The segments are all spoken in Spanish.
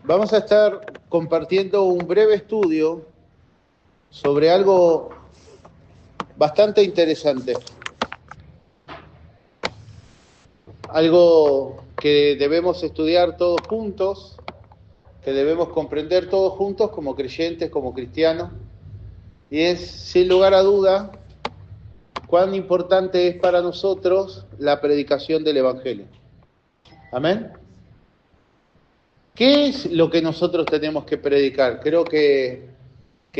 Vamos a estar compartiendo un breve estudio sobre algo bastante interesante. Algo que debemos estudiar todos juntos, que debemos comprender todos juntos como creyentes, como cristianos, y es, sin lugar a duda, cuán importante es para nosotros la predicación del Evangelio. ¿Amén? ¿Qué es lo que nosotros tenemos que predicar? Creo que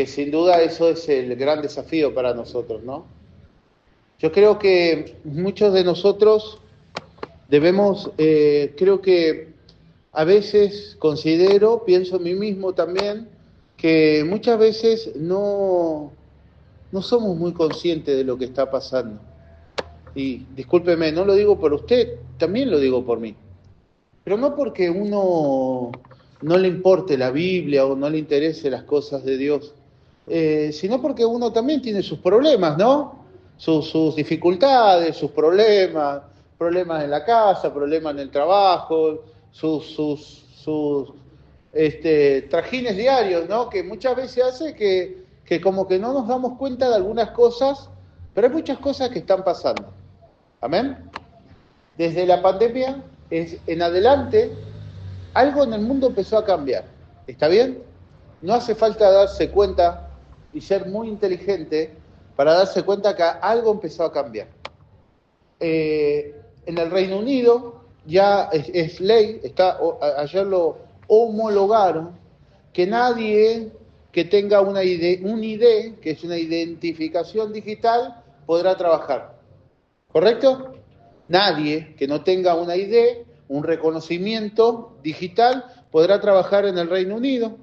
sin duda eso es el gran desafío para nosotros, ¿no? Yo creo que muchos de nosotros debemos, creo que a veces pienso en mí mismo también, que muchas veces no somos muy conscientes de lo que está pasando. Y discúlpeme, no lo digo por usted, también lo digo por mí. Pero no porque uno no le importe la Biblia o no le interese las cosas de Dios, sino porque uno también tiene sus problemas, ¿no? Sus dificultades, sus problemas en la casa, problemas en el trabajo, sus trajines diarios, ¿no? Que muchas veces hace que como que no nos damos cuenta de algunas cosas, pero hay muchas cosas que están pasando. ¿Amén? Desde la pandemia en adelante, algo en el mundo empezó a cambiar. ¿Está bien? No hace falta darse cuenta y ser muy inteligente para darse cuenta que algo empezó a cambiar. En el Reino Unido ya es ley, ayer lo homologaron, que nadie que tenga un ID, que es una identificación digital, podrá trabajar. ¿Correcto? Nadie que no tenga una ID, un reconocimiento digital, podrá trabajar en el Reino Unido.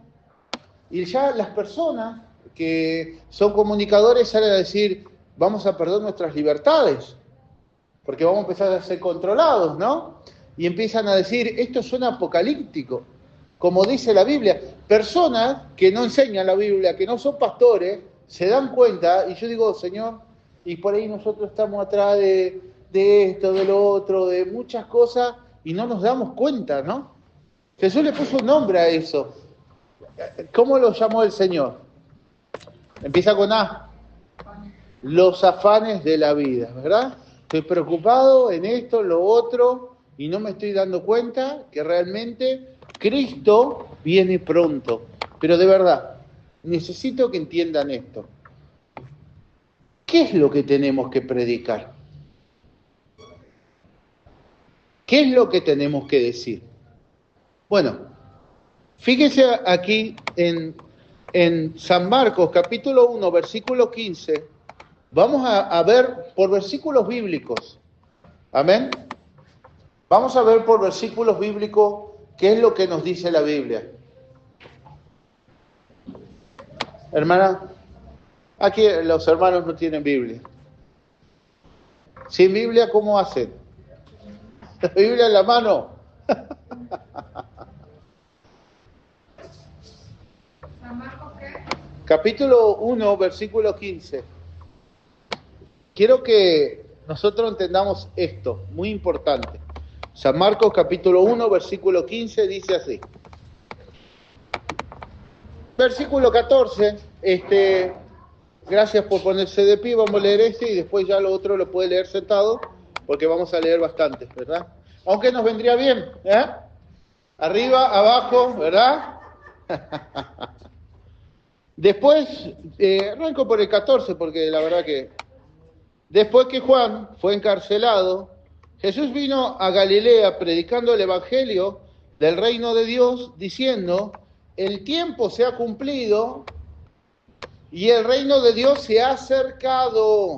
Y ya las personas que son comunicadores salen a decir, vamos a perder nuestras libertades, porque vamos a empezar a ser controlados, ¿no? Y empiezan a decir, esto suena apocalíptico, como dice la Biblia. Personas que no enseñan la Biblia, que no son pastores, se dan cuenta, y yo digo, Señor, y por ahí nosotros estamos atrás de esto, de lo otro, de muchas cosas, y no nos damos cuenta, ¿no? Jesús le puso un nombre a eso. ¿Cómo lo llamó el Señor? Empieza con A. Los afanes de la vida, ¿verdad? Estoy preocupado en esto, lo otro, y no me estoy dando cuenta que realmente Cristo viene pronto. Pero de verdad, necesito que entiendan esto. ¿Qué es lo que tenemos que predicar? ¿Qué es lo que tenemos que decir? Bueno, fíjense aquí en San Marcos, capítulo 1, versículo 15. Vamos a ver por versículos bíblicos. ¿Amén? Vamos a ver por versículos bíblicos qué es lo que nos dice la Biblia. Hermana, aquí los hermanos no tienen Biblia. Sin Biblia, ¿cómo hacen? La Biblia en la mano. ¿San Marcos qué? Capítulo 1, versículo 15. Quiero que nosotros entendamos esto, muy importante. San Marcos, capítulo 1, versículo 15, dice así. Versículo 14, gracias por ponerse de pie, vamos a leer y después ya lo otro lo puede leer sentado, porque vamos a leer bastante, ¿verdad? Aunque nos vendría bien, ¿eh? Arriba, abajo, ¿verdad? Después, arranco por el 14, porque la verdad que después que Juan fue encarcelado, Jesús vino a Galilea predicando el Evangelio del reino de Dios, diciendo, el tiempo se ha cumplido y el reino de Dios se ha acercado.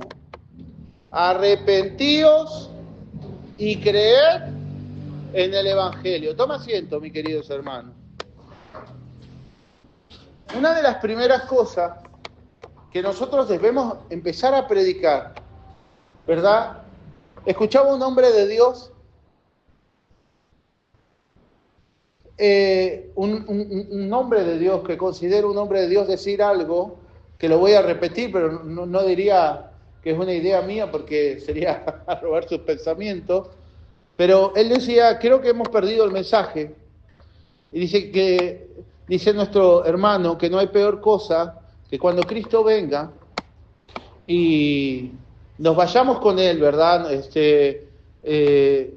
Arrepentíos y creed en el Evangelio. Toma asiento, mis queridos hermanos. Una de las primeras cosas que nosotros debemos empezar a predicar, ¿verdad? Escuchaba un hombre de Dios, un hombre de Dios, que considero un hombre de Dios, decir algo, que lo voy a repetir, pero no diría que es una idea mía, porque sería robar sus pensamientos, pero él decía, creo que hemos perdido el mensaje, Y dice nuestro hermano que no hay peor cosa que cuando Cristo venga y nos vayamos con Él, ¿verdad? Que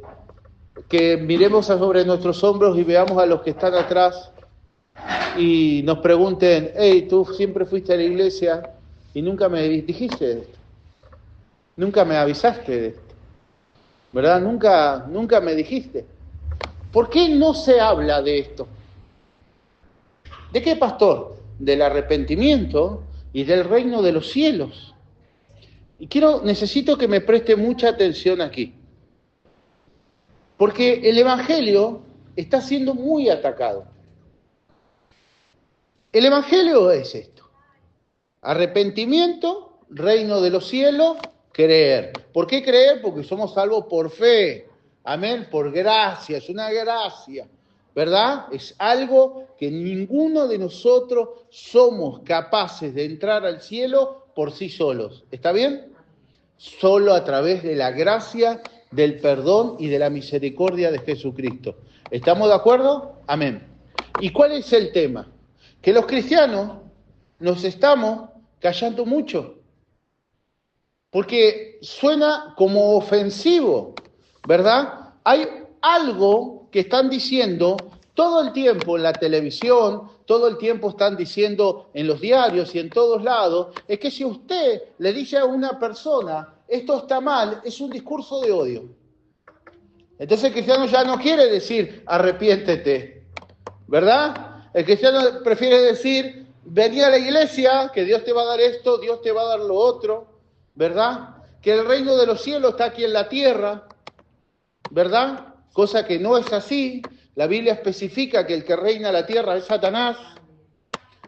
miremos sobre nuestros hombros y veamos a los que están atrás y nos pregunten, hey, tú siempre fuiste a la iglesia y nunca me dijiste de esto, nunca me avisaste de esto, ¿verdad? Nunca me dijiste. ¿Por qué no se habla de esto? ¿De qué, pastor? Del arrepentimiento y del reino de los cielos. Y necesito que me preste mucha atención aquí. Porque el Evangelio está siendo muy atacado. El Evangelio es esto: arrepentimiento, reino de los cielos, creer. ¿Por qué creer? Porque somos salvos por fe. Amén, por gracia, es una gracia, ¿verdad? Es algo que ninguno de nosotros somos capaces de entrar al cielo por sí solos. ¿Está bien? Solo a través de la gracia, del perdón y de la misericordia de Jesucristo. ¿Estamos de acuerdo? Amén. ¿Y cuál es el tema? Que los cristianos nos estamos callando mucho, porque suena como ofensivo, ¿verdad? Hay algo que están diciendo todo el tiempo en la televisión, todo el tiempo están diciendo en los diarios y en todos lados, es que si usted le dice a una persona, esto está mal, es un discurso de odio. Entonces el cristiano ya no quiere decir, arrepiéntete, ¿verdad? El cristiano prefiere decir, vení a la iglesia, que Dios te va a dar esto, Dios te va a dar lo otro, ¿verdad? Que el reino de los cielos está aquí en la tierra, ¿verdad? Cosa que no es así. La Biblia especifica que el que reina la tierra es Satanás,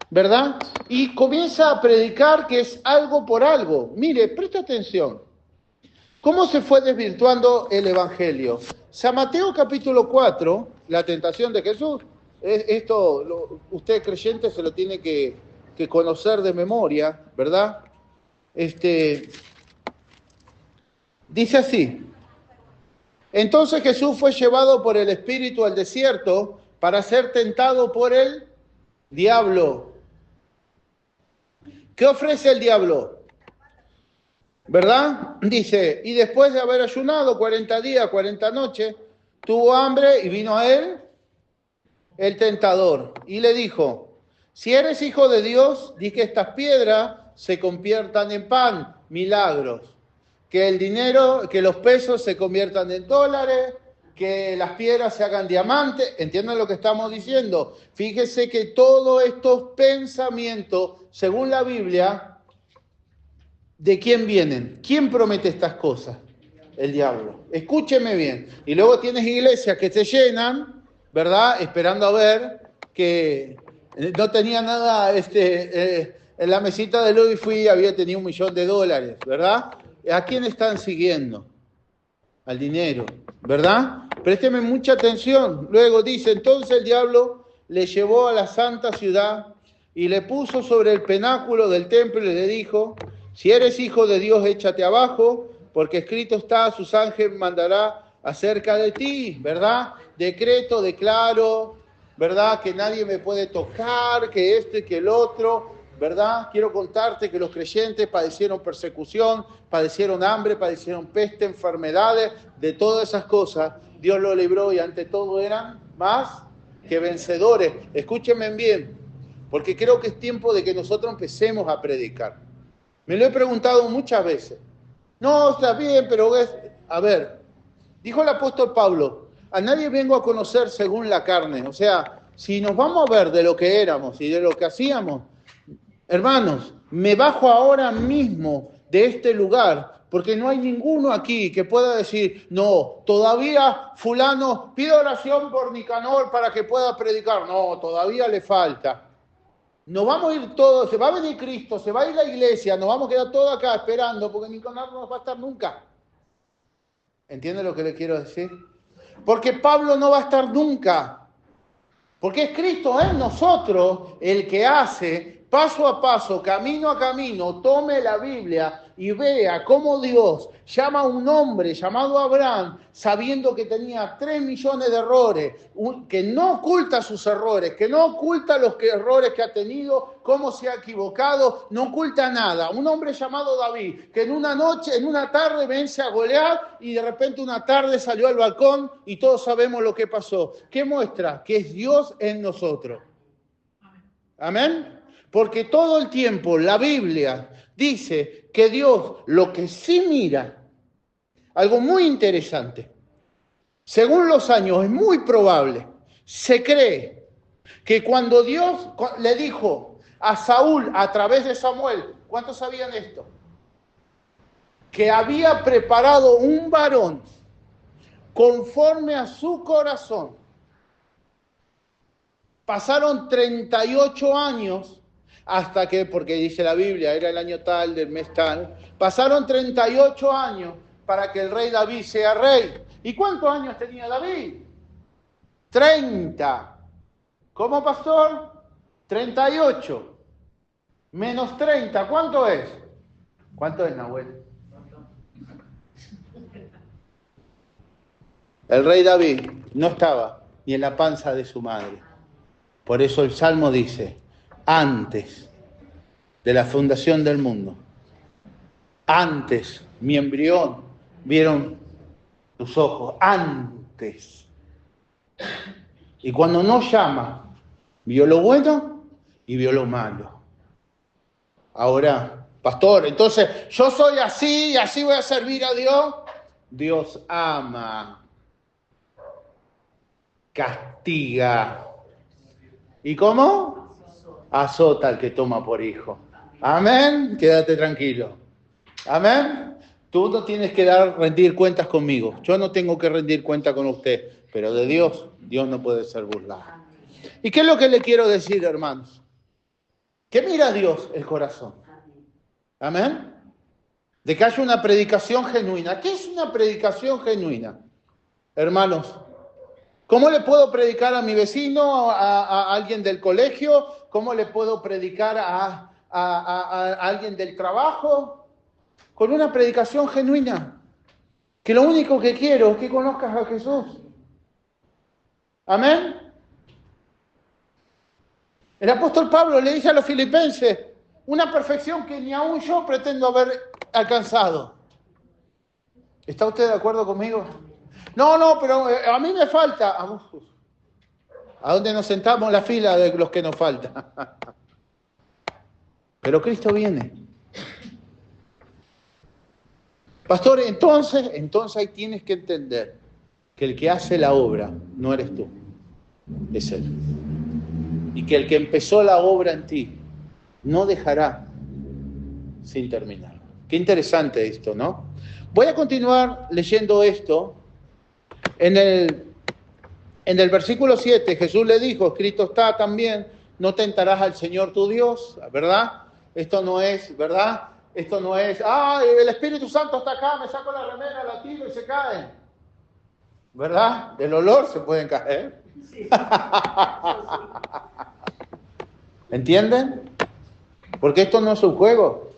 ¿verdad? Y comienza a predicar que es algo por algo. Mire, presta atención. ¿Cómo se fue desvirtuando el Evangelio? San Mateo capítulo 4, la tentación de Jesús. Usted creyente se lo tiene que conocer de memoria, ¿verdad? Dice así: entonces Jesús fue llevado por el Espíritu al desierto para ser tentado por el diablo. ¿Qué ofrece el diablo? ¿Verdad? Dice, y después de haber ayunado 40 días, 40 noches, tuvo hambre y vino a él el tentador y le dijo, si eres hijo de Dios, di que estas piedras se conviertan en pan, milagros. Que el dinero, que los pesos se conviertan en dólares, que las piedras se hagan diamantes. ¿Entienden lo que estamos diciendo? Fíjese que todos estos pensamientos, según la Biblia, ¿de quién vienen? ¿Quién promete estas cosas? El diablo. Escúcheme bien. Y luego tienes iglesias que se llenan, ¿verdad? Esperando a ver que no tenía nada, en la mesita de Louis Fui había tenido $1.000.000, ¿verdad? ¿A quién están siguiendo? Al dinero, ¿verdad? Présteme mucha atención. Luego dice, entonces el diablo le llevó a la santa ciudad y le puso sobre el penáculo del templo y le dijo, si eres hijo de Dios, échate abajo, porque escrito está, sus ángeles mandará acerca de ti, ¿verdad? Decreto, declaro, ¿verdad? Que nadie me puede tocar, que esto y que el otro, ¿verdad? Quiero contarte que los creyentes padecieron persecución, padecieron hambre, padecieron peste, enfermedades, de todas esas cosas. Dios lo libró y ante todo eran más que vencedores. Escúchenme bien, porque creo que es tiempo de que nosotros empecemos a predicar. Me lo he preguntado muchas veces. No, está bien, pero a ver, dijo el apóstol Pablo, a nadie vengo a conocer según la carne. O sea, si nos vamos a ver de lo que éramos y de lo que hacíamos, hermanos, me bajo ahora mismo de este lugar, porque no hay ninguno aquí que pueda decir, no, todavía fulano, pido oración por Nicanor para que pueda predicar. No, todavía le falta. Nos vamos a ir todos, se va a venir Cristo, se va a ir la iglesia, nos vamos a quedar todos acá esperando, porque Nicanor no va a estar nunca. ¿Entiende lo que le quiero decir? Porque Pablo no va a estar nunca. Porque es Cristo en nosotros el que hace paso a paso, camino a camino, tome la Biblia y vea cómo Dios llama a un hombre llamado Abraham, sabiendo que tenía 3 millones de errores, que no oculta sus errores, que no oculta los errores que ha tenido, cómo se ha equivocado, no oculta nada. Un hombre llamado David, que en una noche, en una tarde vence a Goliat y de repente una tarde salió al balcón y todos sabemos lo que pasó. ¿Qué muestra? Que es Dios en nosotros. Amén. Porque todo el tiempo la Biblia dice que Dios lo que sí mira, algo muy interesante, según los años es muy probable, se cree que cuando Dios le dijo a Saúl a través de Samuel, ¿cuántos sabían esto? Que había preparado un varón conforme a su corazón. Pasaron 38 años hasta que, porque dice la Biblia, era el año tal, del mes tal, pasaron 38 años para que el rey David sea rey. ¿Y cuántos años tenía David? 30. ¿Cómo, pastor? 38. Menos 30, ¿cuánto es? ¿Cuánto es, Nahuel? El rey David no estaba ni en la panza de su madre. Por eso el Salmo dice, antes de la fundación del mundo, antes mi embrión vieron tus ojos, antes. Y cuando no llama, vio lo bueno y vio lo malo. Ahora, pastor, entonces yo soy así y así voy a servir a Dios. Dios ama, castiga. ¿Y cómo? Azota al que toma por hijo. Amén. Quédate tranquilo. Amén. Tú no tienes que rendir cuentas conmigo. Yo no tengo que rendir cuenta con usted. Pero de Dios, Dios no puede ser burlado. ¿Y qué es lo que le quiero decir, hermanos? Que mira Dios el corazón. Amén. De que haya una predicación genuina. ¿Qué es una predicación genuina? Hermanos, ¿cómo le puedo predicar a mi vecino, a alguien del colegio? ¿Cómo le puedo predicar a alguien del trabajo? Con una predicación genuina. Que lo único que quiero es que conozcas a Jesús. Amén. El apóstol Pablo le dice a los filipenses, una perfección que ni aún yo pretendo haber alcanzado. ¿Está usted de acuerdo conmigo? No, pero a mí me falta. ¿A dónde nos sentamos en la fila de los que nos falta? Pero Cristo viene. Pastor, entonces ahí tienes que entender que el que hace la obra no eres tú, es Él. Y que el que empezó la obra en ti no dejará sin terminar. Qué interesante esto, ¿no? Voy a continuar leyendo esto. En el versículo 7, Jesús le dijo, escrito está también, no tentarás al Señor tu Dios, ¿verdad? Esto no es, ¿verdad? Esto no es, el Espíritu Santo está acá, me saco la remera, la tiro y se caen. ¿Verdad? Del olor se pueden caer. Sí. ¿Entienden? Porque esto no es un juego.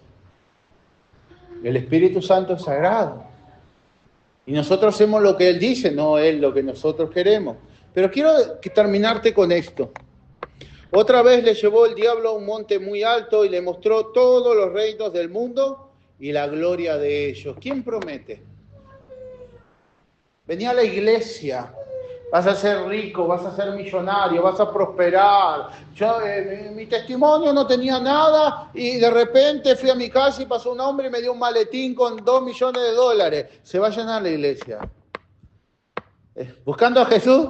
El Espíritu Santo es sagrado. Y nosotros hacemos lo que Él dice, no Él lo que nosotros queremos. Pero quiero terminarte con esto. Otra vez le llevó el diablo a un monte muy alto y le mostró todos los reinos del mundo y la gloria de ellos. ¿Quién promete? Venía a la iglesia, vas a ser rico, vas a ser millonario, vas a prosperar. Yo, mi testimonio no tenía nada y de repente fui a mi casa y pasó un hombre y me dio un maletín con $2 millones. Se va a llenar la iglesia. Buscando a Jesús,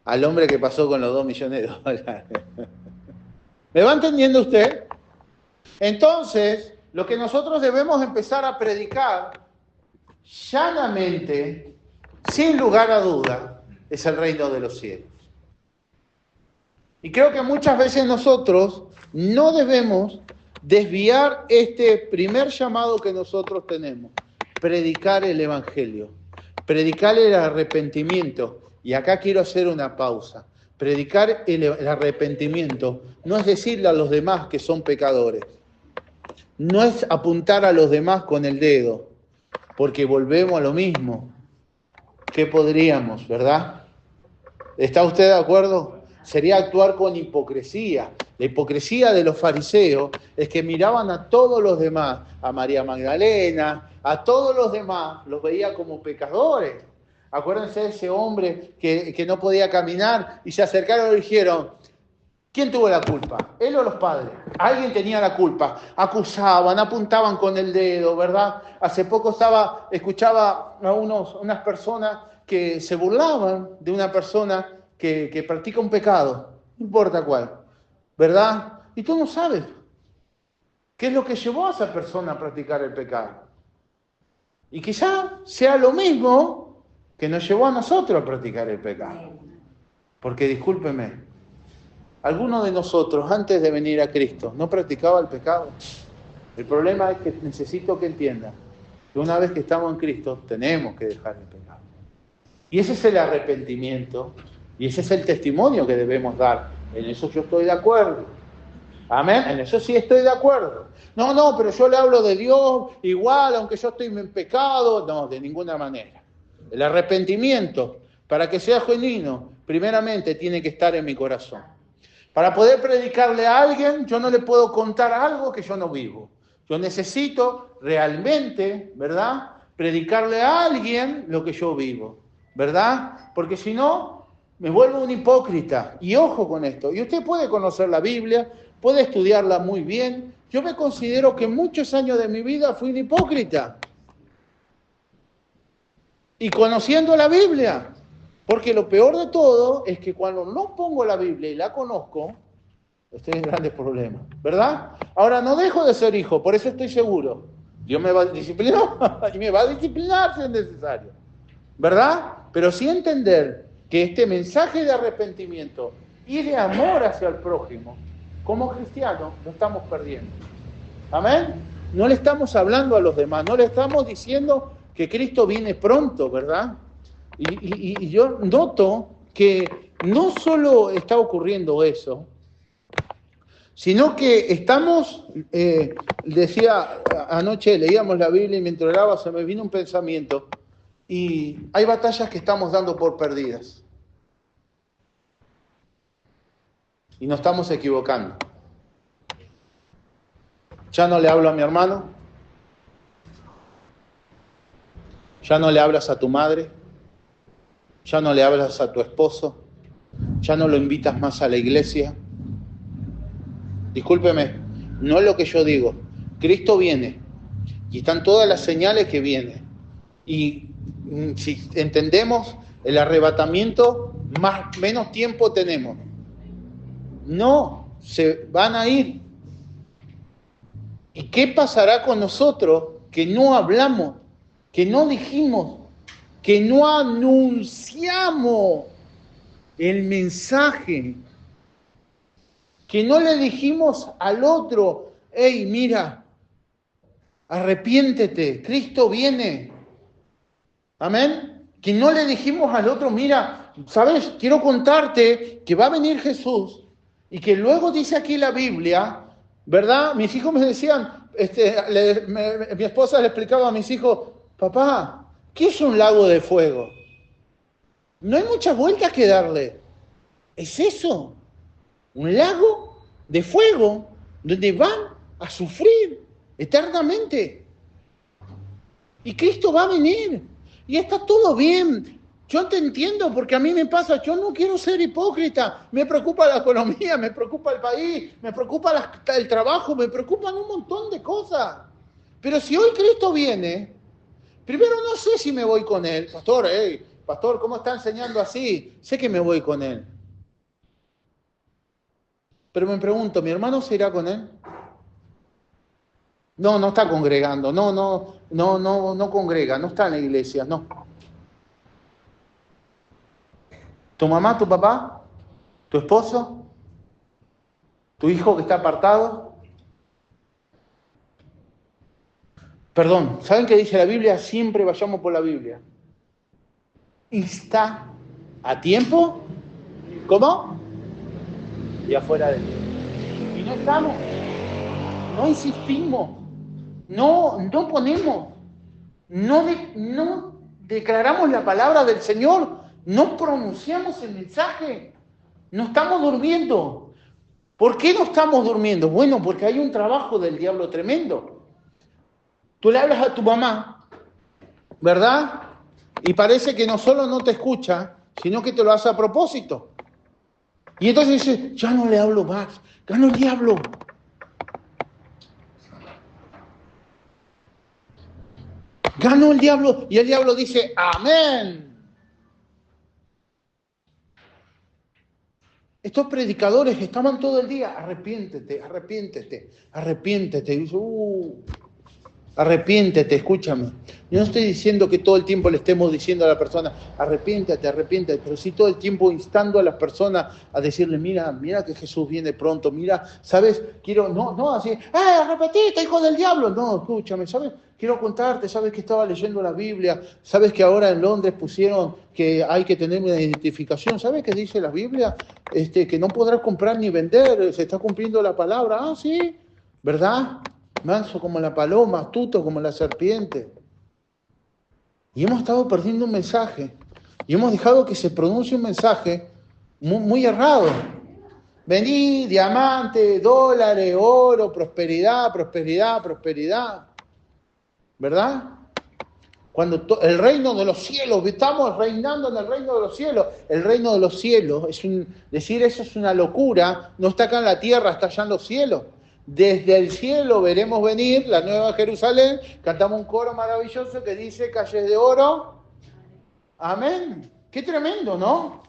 al hombre que pasó con los $2 millones. ¿Me va entendiendo usted? Entonces, lo que nosotros debemos empezar a predicar llanamente, sin lugar a duda, es el reino de los cielos. Y creo que muchas veces nosotros no debemos desviar este primer llamado que nosotros tenemos, predicar el evangelio, predicar el arrepentimiento. Y acá quiero hacer una pausa, Predicar el arrepentimiento no es decirle a los demás que son pecadores. No es apuntar a los demás con el dedo, porque volvemos a lo mismo. ¿Qué podríamos, verdad? ¿Está usted de acuerdo? Sería actuar con hipocresía. La hipocresía de los fariseos es que miraban a todos los demás, a María Magdalena, a todos los demás, los veía como pecadores. Acuérdense de ese hombre que no podía caminar y se acercaron y le dijeron, ¿quién tuvo la culpa? ¿Él o los padres? Alguien tenía la culpa. Acusaban, apuntaban con el dedo, ¿verdad? Hace poco escuchaba a unas personas que se burlaban de una persona que practica un pecado, no importa cuál, ¿verdad? Y tú no sabes qué es lo que llevó a esa persona a practicar el pecado. Y quizá sea lo mismo que nos llevó a nosotros a practicar el pecado. Porque discúlpeme, ¿alguno de nosotros antes de venir a Cristo no practicaba el pecado? El problema es que necesito que entiendan que una vez que estamos en Cristo tenemos que dejar el pecado. Y ese es el arrepentimiento y ese es el testimonio que debemos dar. En eso yo estoy de acuerdo. Amén, en eso sí estoy de acuerdo. No, pero yo le hablo de Dios igual, aunque yo estoy en pecado. No, de ninguna manera. El arrepentimiento, para que sea genuino, primeramente tiene que estar en mi corazón. Para poder predicarle a alguien, yo no le puedo contar algo que yo no vivo. Yo necesito realmente, ¿verdad?, predicarle a alguien lo que yo vivo, ¿verdad? Porque si no, me vuelvo un hipócrita. Y ojo con esto. Y usted puede conocer la Biblia, puede estudiarla muy bien. Yo me considero que muchos años de mi vida fui un hipócrita. Y conociendo la Biblia. Porque lo peor de todo es que cuando no pongo la Biblia y la conozco, estoy en grandes problemas, ¿verdad? Ahora no dejo de ser hijo, por eso estoy seguro. Dios me va a disciplinar y me va a disciplinar si es necesario, ¿verdad? Pero sí entender que este mensaje de arrepentimiento y de amor hacia el prójimo, como cristianos, lo estamos perdiendo. ¿Amén? No le estamos hablando a los demás, no le estamos diciendo que Cristo viene pronto, ¿verdad? Y yo noto que no solo está ocurriendo eso, sino que estamos, decía anoche, leíamos la Biblia y mientras oraba se me vino un pensamiento, y hay batallas que estamos dando por perdidas. Y nos estamos equivocando. Ya no le hablo a mi hermano, ya no le hablas a tu madre, ya no le hablas a tu esposo, ya no lo invitas más a la iglesia. Discúlpeme, no es lo que yo digo. Cristo viene y están todas las señales que viene. Y si entendemos el arrebatamiento, menos tiempo tenemos. No, se van a ir. ¿Y qué pasará con nosotros que no hablamos, que no dijimos, que no anunciamos el mensaje? Que no le dijimos al otro, hey, mira, arrepiéntete, Cristo viene. Amén. Que no le dijimos al otro, mira, ¿sabes? Quiero contarte que va a venir Jesús y que luego dice aquí la Biblia, ¿verdad? Mis hijos me decían, mi esposa le explicaba a mis hijos, papá, ¿qué es un lago de fuego? No hay muchas vueltas que darle. Es eso. Un lago de fuego donde van a sufrir eternamente. Y Cristo va a venir. Y está todo bien. Yo te entiendo porque a mí me pasa, yo no quiero ser hipócrita. Me preocupa la economía, me preocupa el país, me preocupa el trabajo, me preocupan un montón de cosas. Pero si hoy Cristo viene, primero no sé si me voy con Él. Pastor, ¿cómo está enseñando así? Sé que me voy con Él. Pero me pregunto, ¿mi hermano se irá con él? No está congregando, no congrega, no está en la iglesia, no. ¿Tu mamá, tu papá, tu esposo, tu hijo que está apartado? Perdón, ¿saben qué dice la Biblia? Siempre vayamos por la Biblia. ¿Está a tiempo? ¿Cómo? Y afuera de Dios. Y no estamos, no insistimos, no ponemos, no declaramos la palabra del Señor, no pronunciamos el mensaje, no estamos durmiendo. ¿Por qué no estamos durmiendo? Bueno, porque hay un trabajo del diablo tremendo. Tú le hablas a tu mamá, ¿verdad? Y parece que no solo no te escucha, sino que te lo hace a propósito. Y entonces dice, ya no le hablo más, ganó el diablo. Ganó el diablo y el diablo dice, amén. Estos predicadores que estaban todo el día, arrepiéntete, arrepiéntete, arrepiéntete. Y dice, arrepiéntete, escúchame. Yo no estoy diciendo que todo el tiempo le estemos diciendo a la persona, arrepiéntete, arrepiéntete, pero sí todo el tiempo instando a las personas a decirle, mira que Jesús viene pronto, mira, ¿sabes? No así, arrepentite, hijo del diablo. No, escúchame, ¿sabes? Quiero contarte, ¿sabes que estaba leyendo la Biblia? ¿Sabes que ahora en Londres pusieron que hay que tener una identificación? ¿Sabes qué dice la Biblia? Que no podrás comprar ni vender, se está cumpliendo la palabra. Ah, sí, ¿verdad? Manso como la paloma, astuto como la serpiente. Y hemos estado perdiendo un mensaje. Y hemos dejado que se pronuncie un mensaje muy, muy errado. Vení, diamante, dólares, oro, prosperidad, prosperidad, prosperidad. ¿Verdad? Cuando el reino de los cielos, estamos reinando en el reino de los cielos. El reino de los cielos, decir eso es una locura. No está acá en la tierra, está allá en los cielos. Desde el cielo veremos venir la nueva Jerusalén. Cantamos un coro maravilloso que dice calles de oro. Amén. Qué tremendo, ¿no?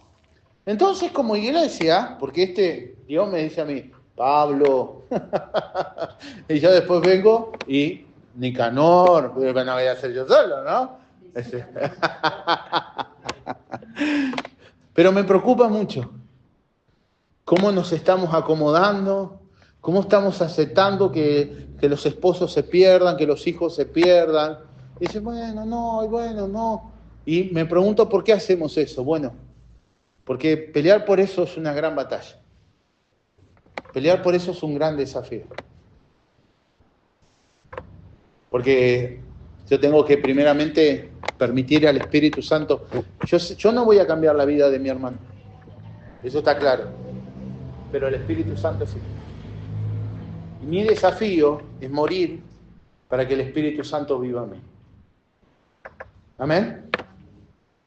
Entonces, como iglesia, porque Dios me dice a mí, Pablo, y yo después vengo y Nicanor, no voy a hacer yo solo, ¿no? Pero me preocupa mucho cómo nos estamos acomodando, cómo estamos aceptando que los esposos se pierdan, que los hijos se pierdan. Y dicen, bueno, no. Y me pregunto por qué hacemos eso. Bueno, porque pelear por eso es una gran batalla. Pelear por eso es un gran desafío. Porque yo tengo que primeramente permitir al Espíritu Santo. Yo no voy a cambiar la vida de mi hermano. Eso está claro. Pero el Espíritu Santo sí. Y mi desafío es morir para que el Espíritu Santo viva en mí. ¿Amén?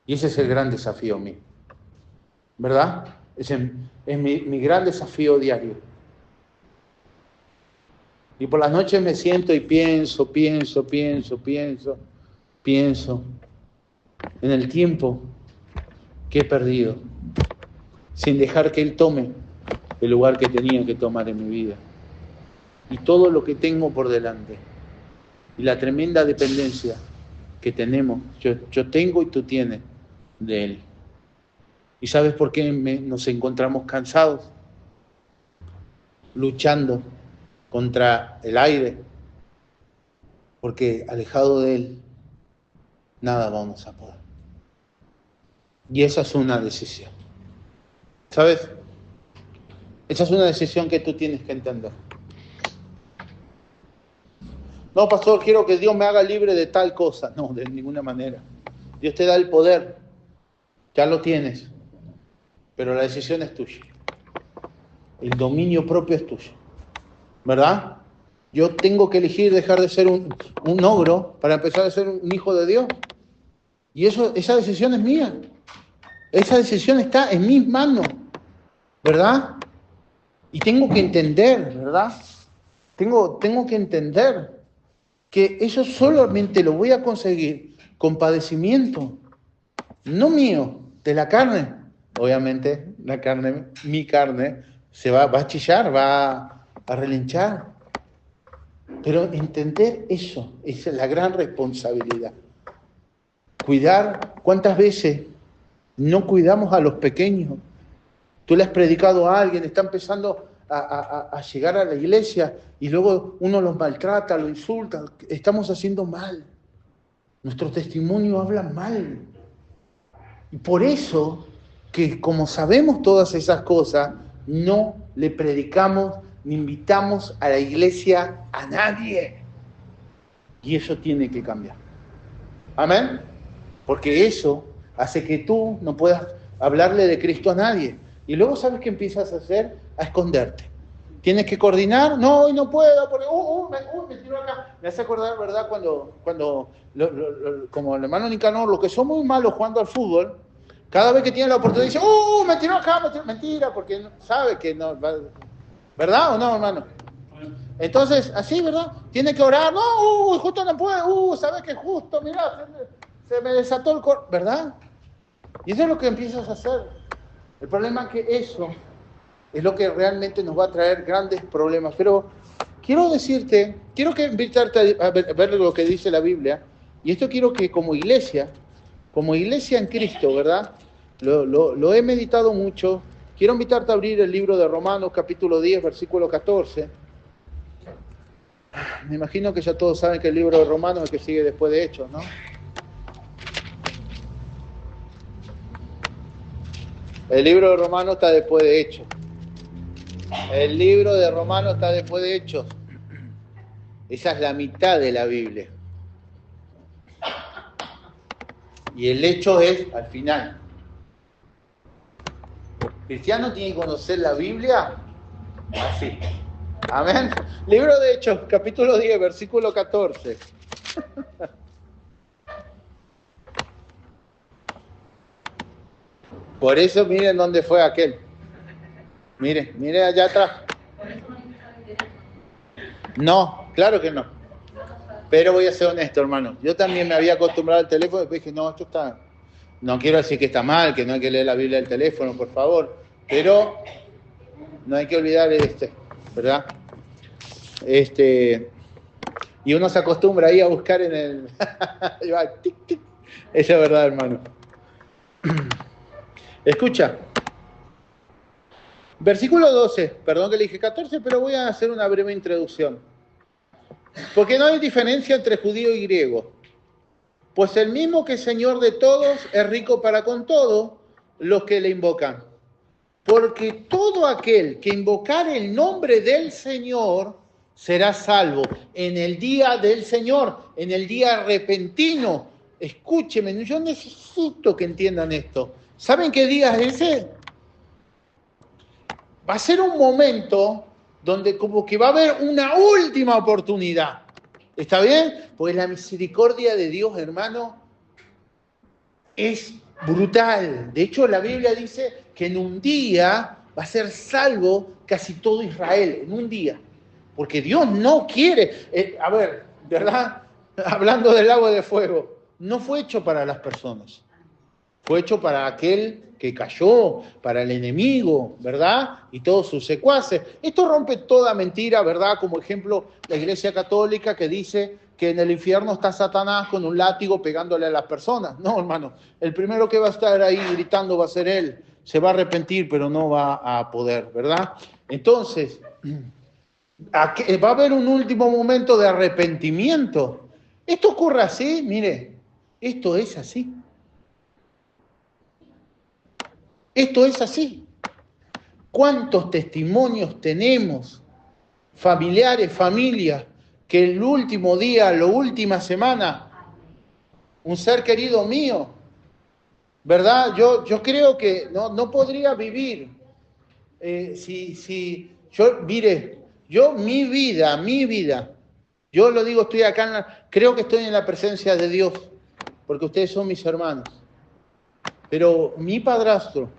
Y ese es el gran desafío mío. ¿Verdad? Ese es mi gran desafío diario. Y por las noches me siento y pienso en el tiempo que he perdido, sin dejar que Él tome el lugar que tenía que tomar en mi vida. Y todo lo que tengo por delante. Y la tremenda dependencia que tenemos, yo tengo y tú tienes de Él. ¿Y sabes por qué nos encontramos cansados? Luchando contra el aire, porque alejado de Él, nada vamos a poder. Y esa es una decisión. ¿Sabes? Esa es una decisión que tú tienes que entender. No, pastor, quiero que Dios me haga libre de tal cosa. No, de ninguna manera. Dios te da el poder, ya lo tienes, pero la decisión es tuya. El dominio propio es tuyo. ¿Verdad? Yo tengo que elegir dejar de ser un ogro para empezar a ser un hijo de Dios. Y esa decisión es mía. Esa decisión está en mis manos. ¿Verdad? Y tengo que entender, ¿verdad? Tengo que entender que eso solamente lo voy a conseguir con padecimiento. No mío, de la carne. Obviamente, la carne, mi carne, se va a chillar, va a relinchar. Pero entender eso es la gran responsabilidad. Cuidar, ¿cuántas veces no cuidamos a los pequeños? Tú le has predicado a alguien, está empezando a llegar a la iglesia y luego uno los maltrata, los insulta. Estamos haciendo mal. Nuestro testimonio habla mal. Y por eso que como sabemos todas esas cosas, no le predicamos ni invitamos a la iglesia a nadie. Y eso tiene que cambiar. Amén. Porque eso hace que tú no puedas hablarle de Cristo a nadie. Y luego, ¿sabes qué empiezas a hacer? A esconderte. Tienes que coordinar. No, hoy no puedo, porque me tiro acá. Me hace acordar, ¿verdad? Cuando como el hermano Nicanor, los que son muy malos jugando al fútbol, cada vez que tienen la oportunidad dicen, me tiró acá, me tiró. Mentira, porque sabe que no, ¿verdad o no, hermano? Entonces, así, ¿verdad? Tiene que orar. No, justo no puedo. ¿Sabes qué? Justo, mirá, se me desató el corazón, ¿verdad? Y eso es lo que empiezas a hacer. El problema es que eso es lo que realmente nos va a traer grandes problemas. Pero quiero decirte, quiero que invitarte a ver lo que dice la Biblia. Y esto quiero que como iglesia en Cristo, ¿verdad? Lo he meditado mucho. Quiero invitarte a abrir el libro de Romanos, capítulo 10, versículo 14. Me imagino que ya todos saben que el libro de Romanos es el que sigue después de Hechos, ¿no? El libro de Romanos está después de Hechos. El libro de Romanos está después de Hechos. Esa es la mitad de la Biblia. Y el Hecho es al final. El cristiano tiene que conocer la Biblia así. Amén. Libro de Hechos, capítulo 10, versículo 14. Por eso miren dónde fue aquel. Mire allá atrás. No, claro que no. Pero voy a ser honesto, hermano. Yo también me había acostumbrado al teléfono y después dije, no, esto está... No quiero decir que está mal, que no hay que leer la Biblia del teléfono, por favor. Pero no hay que olvidar ¿verdad? Y uno se acostumbra ahí a buscar en el... tic, tic. Esa es verdad, hermano. Escucha. Versículo 12. Perdón que le dije 14, pero voy a hacer una breve introducción. Porque no hay diferencia entre judío y griego. Pues el mismo que es Señor de todos es rico para con todos los que le invocan. Porque todo aquel que invocar el nombre del Señor será salvo en el día del Señor, en el día repentino. Escúcheme, yo necesito que entiendan esto. ¿Saben qué día es ese? Va a ser un momento donde como que va a haber una última oportunidad. ¿Está bien? Pues la misericordia de Dios, hermano, es brutal. De hecho, la Biblia dice que en un día va a ser salvo casi todo Israel, en un día. Porque Dios no quiere, ¿verdad? Hablando del lago de fuego, no fue hecho para las personas. Fue hecho para aquel que cayó, para el enemigo, ¿verdad? Y todos sus secuaces. Esto rompe toda mentira, ¿verdad? Como ejemplo, la Iglesia Católica que dice que en el infierno está Satanás con un látigo pegándole a las personas. No, hermano, el primero que va a estar ahí gritando va a ser él. Se va a arrepentir, pero no va a poder, ¿verdad? Entonces, va a haber un último momento de arrepentimiento. Esto ocurre así, mire, esto es así. Esto es así. ¿Cuántos testimonios tenemos, familiares, familias, que el último día, la última semana, un ser querido mío, ¿verdad? Yo creo que no podría vivir mi vida, yo lo digo, estoy acá, creo que estoy en la presencia de Dios, porque ustedes son mis hermanos. Pero mi padrastro,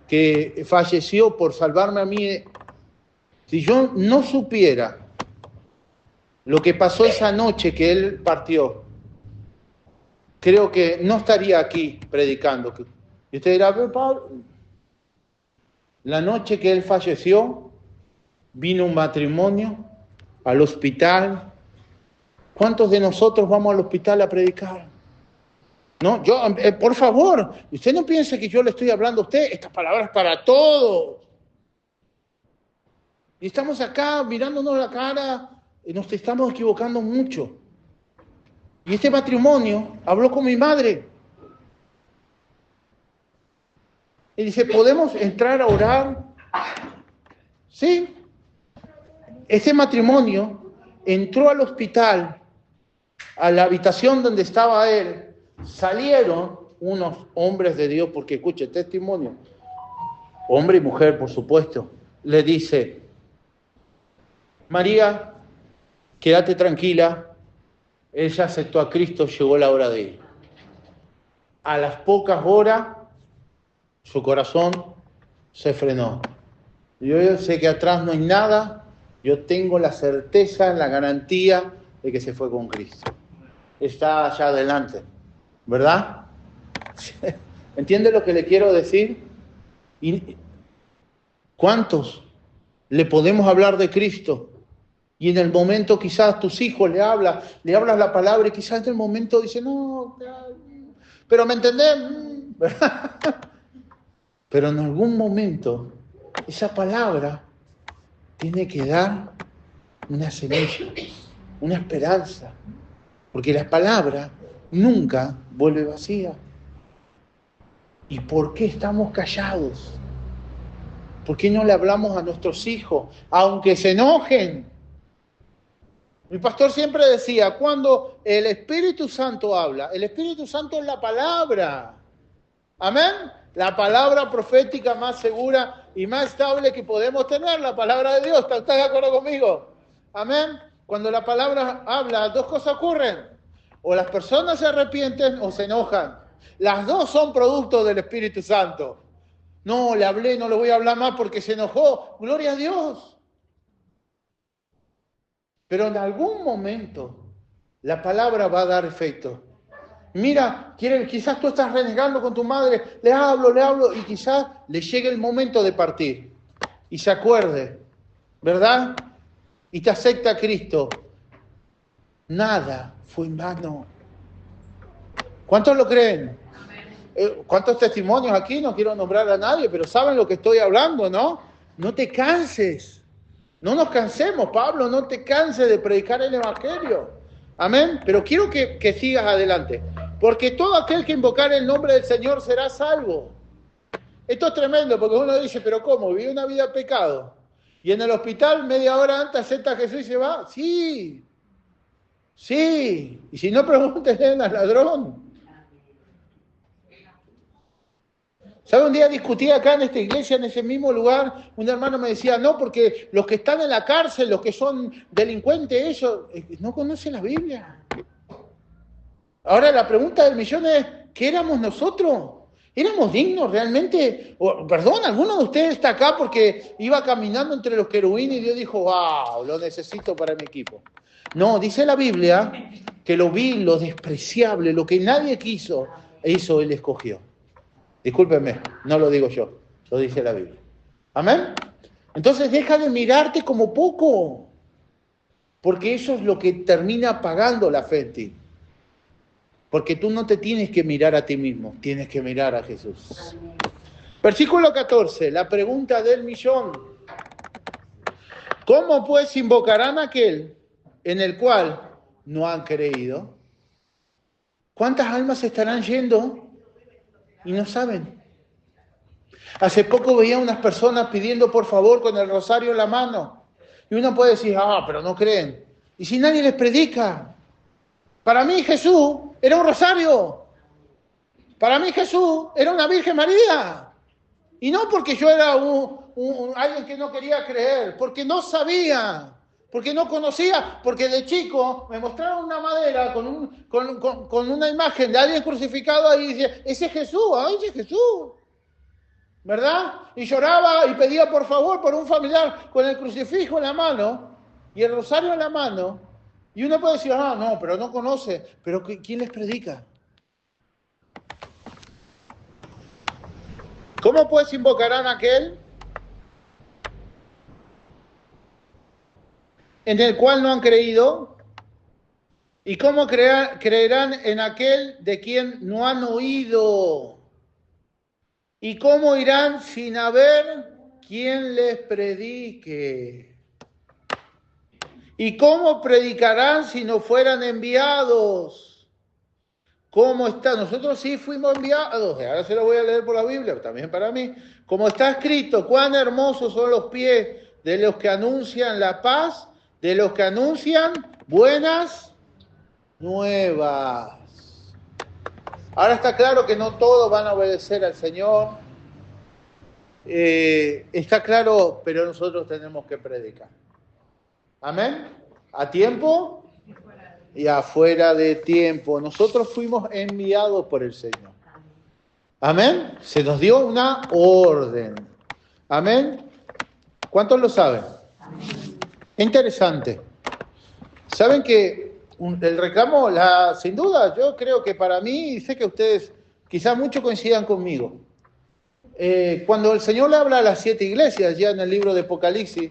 que falleció por salvarme a mí, si yo no supiera lo que pasó esa noche que él partió, creo que no estaría aquí predicando. Y usted dirá, pero Pablo, la noche que él falleció, vino un matrimonio al hospital. ¿Cuántos de nosotros vamos al hospital a predicar? No, por favor, usted no piense que yo le estoy hablando a usted, estas palabras para todos. Y estamos acá mirándonos la cara, y nos estamos equivocando mucho. Y este matrimonio habló con mi madre. Y dice, ¿podemos entrar a orar? Sí. Ese matrimonio entró al hospital, a la habitación donde estaba él. Salieron unos hombres de Dios, porque escuche, testimonio, hombre y mujer, por supuesto, le dice, María, quédate tranquila, ella aceptó a Cristo, llegó la hora de ir. A las pocas horas, su corazón se frenó. Yo sé que atrás no hay nada, yo tengo la certeza, la garantía de que se fue con Cristo. Está allá adelante, ¿verdad? ¿Entiende lo que le quiero decir? ¿Y cuántos le podemos hablar de Cristo? Y en el momento quizás tus hijos le hablas la palabra y quizás en el momento dicen, no, pero ¿me entendés? ¿Verdad? Pero en algún momento esa palabra tiene que dar una semilla, una esperanza, porque la palabra nunca vuelve vacía. ¿Y por qué estamos callados? ¿Por qué no le hablamos a nuestros hijos, aunque se enojen? Mi pastor siempre decía, cuando el Espíritu Santo habla, el Espíritu Santo es la palabra. Amén. La palabra profética más segura y más estable que podemos tener, la palabra de Dios. ¿Estás de acuerdo conmigo? Amén. Cuando la palabra habla, dos cosas ocurren. O las personas se arrepienten o se enojan. Las dos son productos del Espíritu Santo. No, le hablé, no le voy a hablar más porque se enojó. Gloria a Dios. Pero en algún momento la palabra va a dar efecto. Mira, quizás tú estás renegando con tu madre, le hablo, y quizás le llegue el momento de partir. Y se acuerde, ¿verdad? Y te acepta a Cristo. Nada fue en vano. ¿Cuántos lo creen? ¿Cuántos testimonios aquí? No quiero nombrar a nadie, pero saben lo que estoy hablando, ¿no? No te canses. No nos cansemos, Pablo, no te canses de predicar el Evangelio. Amén. Pero quiero que sigas adelante. Porque todo aquel que invocar el nombre del Señor será salvo. Esto es tremendo, porque uno dice, pero ¿cómo? ¿Vive una vida de pecado? Y en el hospital, media hora antes, acepta a Jesús y se va. Sí. Sí. Y si no, pregúntenle al ladrón. ¿Sabe? Un día discutí acá en esta iglesia, en ese mismo lugar, un hermano me decía, no, porque los que están en la cárcel, los que son delincuentes, ellos no conocen la Biblia. Ahora la pregunta del millón es, ¿qué éramos nosotros? ¿Éramos dignos realmente? Perdón, ¿alguno de ustedes está acá porque iba caminando entre los querubines y Dios dijo, wow, lo necesito para mi equipo? No, dice la Biblia que lo vil, lo despreciable, lo que nadie quiso, eso Él escogió. Discúlpenme, no lo digo yo, lo dice la Biblia. ¿Amén? Entonces deja de mirarte como poco, porque eso es lo que termina pagando la fe en ti. Porque tú no te tienes que mirar a ti mismo, tienes que mirar a Jesús. Versículo 14, la pregunta del millón. ¿Cómo pues invocarán a aquel en el cual no han creído? ¿Cuántas almas estarán yendo y no saben? Hace poco veía unas personas pidiendo por favor con el rosario en la mano. Y uno puede decir, pero no creen. ¿Y si nadie les predica? Para mí Jesús era un rosario. Para mí Jesús era una Virgen María. Y no porque yo era alguien que no quería creer, porque no sabía, porque no conocía, porque de chico me mostraron una madera con una imagen de alguien crucificado y decía, ese es Jesús, ese es Jesús. ¿Verdad? Y lloraba y pedía por favor por un familiar con el crucifijo en la mano y el rosario en la mano. Y uno puede decir, no, pero no conoce. Pero ¿quién les predica? ¿Cómo pues invocarán a aquel en el cual no han creído? ¿Y cómo creerán en aquel de quien no han oído? ¿Y cómo irán sin haber quien les predique? ¿Y cómo predicarán si no fueran enviados? ¿Cómo está? Nosotros sí fuimos enviados. Ahora se lo voy a leer por la Biblia, también para mí. Como está escrito, cuán hermosos son los pies de los que anuncian la paz, de los que anuncian buenas nuevas. Ahora está claro que no todos van a obedecer al Señor. Está claro, pero nosotros tenemos que predicar. Amén. A tiempo y afuera de tiempo. Nosotros fuimos enviados por el Señor. Amén. Se nos dio una orden. Amén. ¿Cuántos lo saben? Interesante. Saben que el reclamo, sin duda, yo creo que para mí, y sé que ustedes quizás muchos coincidan conmigo, cuando el Señor le habla a las 7 iglesias, ya en el libro de Apocalipsis,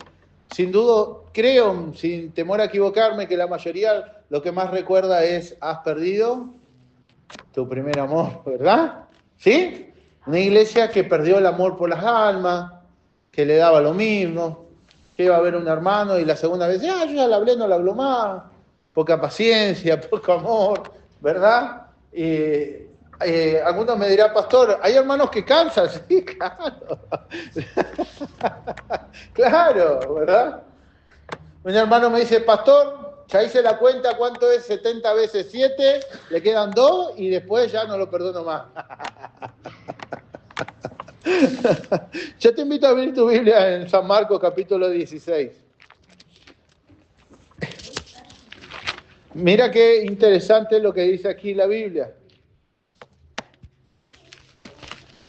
sin duda, creo, sin temor a equivocarme, que la mayoría lo que más recuerda es, has perdido tu primer amor, ¿verdad? ¿Sí? Una iglesia que perdió el amor por las almas, que le daba lo mismo, que iba a ver un hermano y la segunda vez, yo ya le hablé, no le hablo más, poca paciencia, poco amor, ¿verdad? Algunos me dirán, pastor, hay hermanos que cansan, sí, claro. Claro, ¿verdad? Un hermano me dice, pastor, ya hice la cuenta, ¿cuánto es 70 veces 7? Le quedan 2 y después ya no lo perdono más. Yo te invito a abrir tu Biblia en San Marcos capítulo 16. Mira qué interesante lo que dice aquí la Biblia.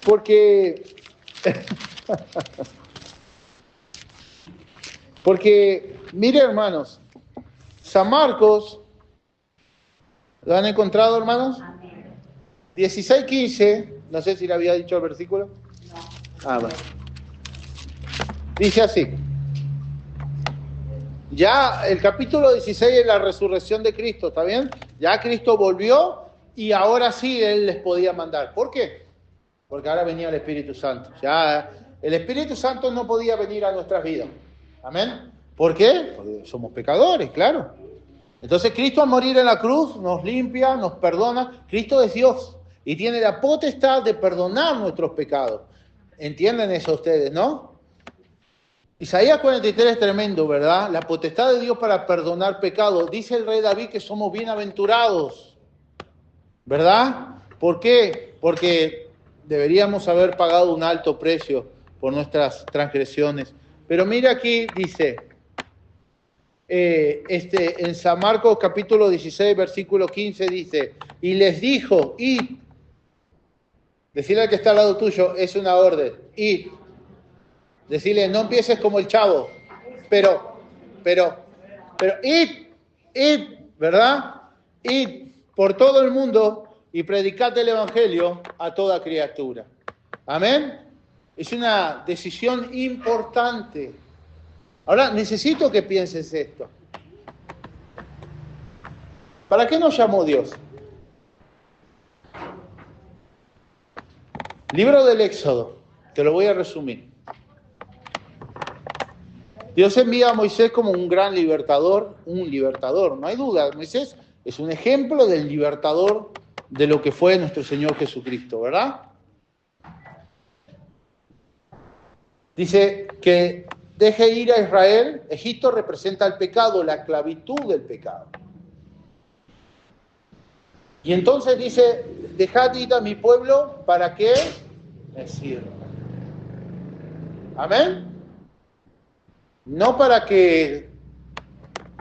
Porque mire hermanos, San Marcos, ¿lo han encontrado hermanos? 16:15, no sé si le había dicho el versículo. Bueno. Dice así. Ya el capítulo 16 es la resurrección de Cristo, ¿está bien? Ya Cristo volvió y ahora sí Él les podía mandar. ¿Por qué? Porque ahora venía el Espíritu Santo. Ya el Espíritu Santo no podía venir a nuestras vidas. ¿Amén? ¿Por qué? Porque somos pecadores, claro. Entonces Cristo al morir en la cruz nos limpia, nos perdona. Cristo es Dios y tiene la potestad de perdonar nuestros pecados. ¿Entienden eso ustedes, no? Isaías 43 es tremendo, ¿verdad? La potestad de Dios para perdonar pecados. Dice el rey David que somos bienaventurados, ¿verdad? ¿Por qué? Porque deberíamos haber pagado un alto precio por nuestras transgresiones. Pero mira aquí, dice, en San Marcos capítulo 16, versículo 15, dice, y les dijo, id. Decirle al que está al lado tuyo, es una orden, id. Decirle, no empieces como el chavo, pero, id, ¿verdad? Id por todo el mundo y predicad el evangelio a toda criatura. Amén. Es una decisión importante. Ahora, necesito que pienses esto. ¿Para qué nos llamó Dios? Libro del Éxodo, te lo voy a resumir. Dios envía a Moisés como un gran libertador, no hay duda. Moisés es un ejemplo del libertador de lo que fue nuestro Señor Jesucristo, ¿verdad? Dice que deje ir a Israel. Egipto representa el pecado, la esclavitud del pecado. Y entonces dice, dejad ir a mi pueblo para que me sirva. Amén. No para que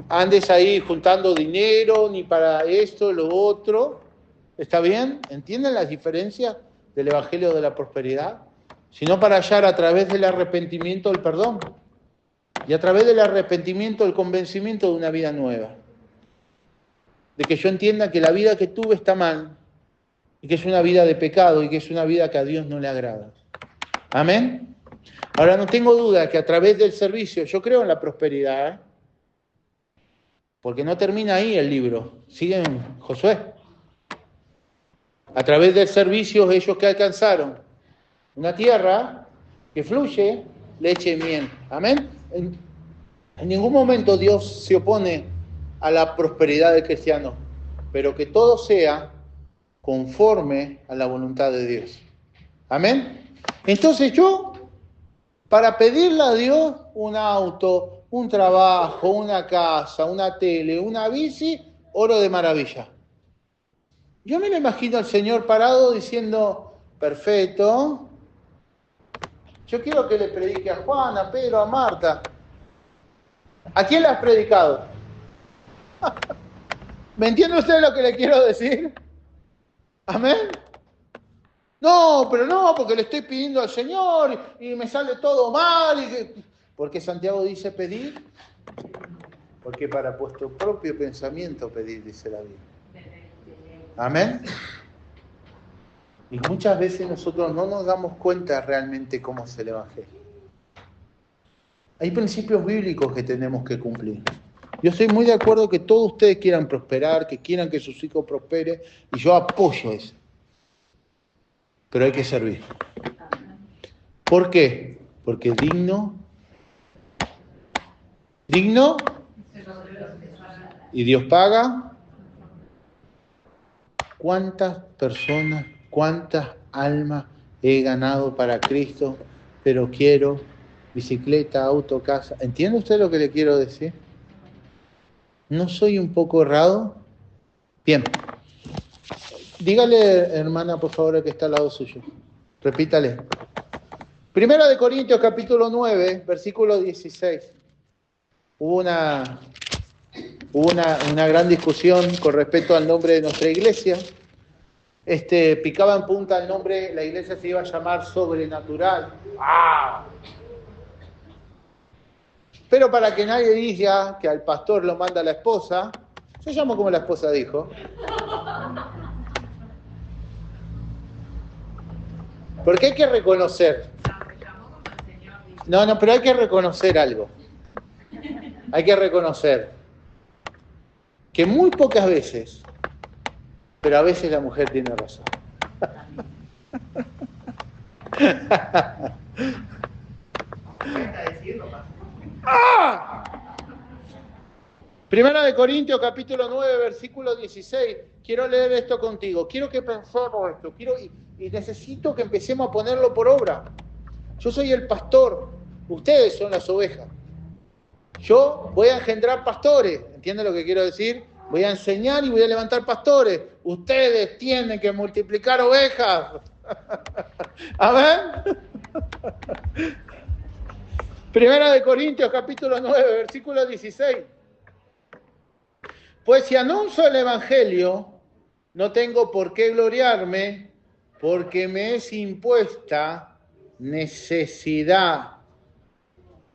andes ahí juntando dinero, ni para esto, lo otro. ¿Está bien? ¿Entienden las diferencias del Evangelio de la Prosperidad? Sino para hallar a través del arrepentimiento el perdón. Y a través del arrepentimiento el convencimiento de una vida nueva. De que yo entienda que la vida que tuve está mal. Y que es una vida de pecado y que es una vida que a Dios no le agrada. Amén. Ahora no tengo duda que a través del servicio, yo creo en la prosperidad, porque no termina ahí el libro, sigue en Josué. A través del servicio ellos que alcanzaron una tierra que fluye leche y miel. Amén. En ningún momento Dios se opone a la prosperidad del cristiano, pero que todo sea conforme a la voluntad de Dios. Amén. Entonces yo, para pedirle a Dios un auto, un trabajo, una casa, una tele, una bici, oro de maravilla. Yo me lo imagino al Señor parado diciendo, perfecto, yo quiero que le predique a Juan, a Pedro, a Marta. ¿A quién le has predicado? ¿Me entiende usted lo que le quiero decir? ¿Amén? No, pero no, porque le estoy pidiendo al Señor y me sale todo mal. Porque Santiago dice pedir, porque para vuestro propio pensamiento pedir, dice la Biblia. ¿Amén? Y muchas veces nosotros no nos damos cuenta realmente cómo es el Evangelio. Hay principios bíblicos que tenemos que cumplir. Yo estoy muy de acuerdo que todos ustedes quieran prosperar, que quieran que sus hijos prosperen, y yo apoyo eso. Pero hay que servir. ¿Por qué? Porque digno y Dios paga. ¿Cuántas personas, cuántas almas he ganado para Cristo? Pero quiero bicicleta, auto, casa. ¿Entiende usted lo que le quiero decir? ¿No soy un poco errado? Bien. Dígale, hermana, por favor, que está al lado suyo. Repítale. Primera de Corintios, capítulo 9, versículo 16. Hubo una gran discusión con respecto al nombre de nuestra iglesia. Picaba en punta el nombre, la iglesia se iba a llamar Sobrenatural. ¡Ah! Pero para que nadie diga que al pastor lo manda la esposa, yo llamo como la esposa dijo. Porque hay que reconocer. No, pero hay que reconocer algo. Hay que reconocer que muy pocas veces, pero a veces la mujer tiene razón. ¡Ah! Primera de Corintios, capítulo 9, versículo 16. Quiero leer esto contigo. Quiero que pensemos esto. Y necesito que empecemos a ponerlo por obra. Yo soy el pastor. Ustedes son las ovejas. Yo voy a engendrar pastores. ¿Entienden lo que quiero decir? Voy a enseñar y voy a levantar pastores. Ustedes tienen que multiplicar ovejas. Amén. Primera de Corintios, capítulo 9, versículo 16. Pues si anuncio el Evangelio, no tengo por qué gloriarme, porque me es impuesta necesidad.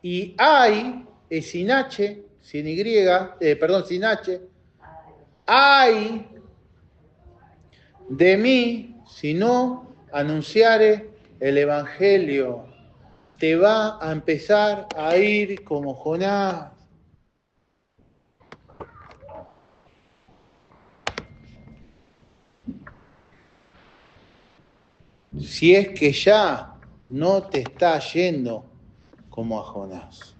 Y hay, es sin H, sin Y, sin H, hay de mí si no anunciare el Evangelio. Te va a empezar a ir como Jonás. Si es que ya no te está yendo como a Jonás.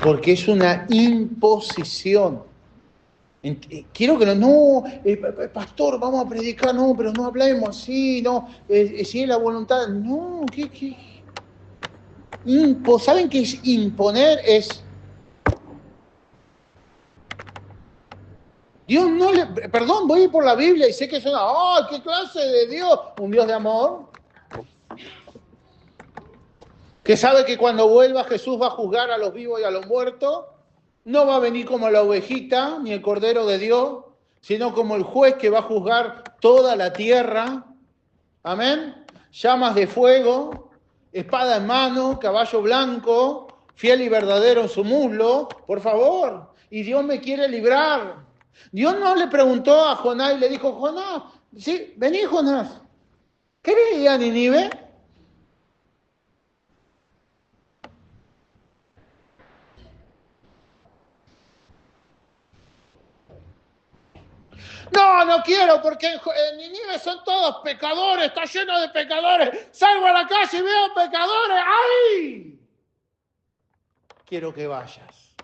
Porque es una imposición. Quiero que pastor, vamos a predicar, no, pero no hablemos así, no, si es la voluntad, no, ¿saben qué es imponer? Dios no le, perdón, voy por la Biblia y sé que suena, ¡oh, qué clase de Dios! Un Dios de amor. Que sabe que cuando vuelva Jesús va a juzgar a los vivos y a los muertos. No va a venir como la ovejita, ni el Cordero de Dios, sino como el juez que va a juzgar toda la tierra. Amén. Llamas de fuego, espada en mano, caballo blanco, fiel y verdadero en su muslo. Por favor. Y Dios me quiere librar. Dios no le preguntó a Jonás y le dijo, Jonás, sí, vení Jonás. ¿Querés ir a Nínive? No, no quiero, porque en Nínive son todos pecadores, está lleno de pecadores. Salgo a la calle y veo pecadores. ¡Ay! Quiero que vayas.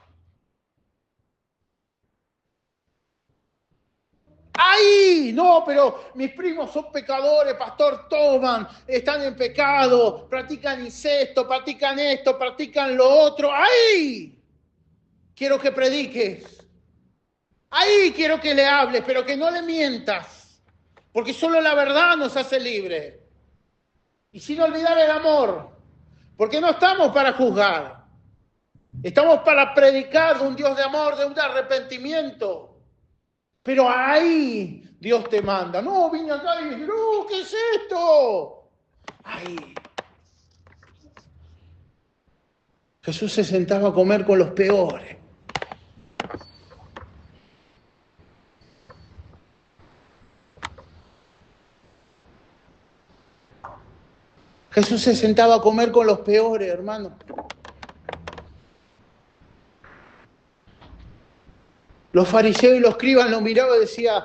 ¡Ay! No, pero mis primos son pecadores, pastor, toman, están en pecado, practican incesto, practican esto, practican lo otro. ¡Ay! Quiero que prediques. ¡Ay! Quiero que le hables, pero que no le mientas. Porque solo la verdad nos hace libres. Y sin olvidar el amor. Porque no estamos para juzgar. Estamos para predicar de un Dios de amor, de un arrepentimiento. Pero ahí Dios te manda. No, vine acá y dije, no, ¿qué es esto? Ahí. Jesús se sentaba a comer con los peores. Jesús se sentaba a comer con los peores, hermano. Los fariseos y los escribas lo miraban y decían,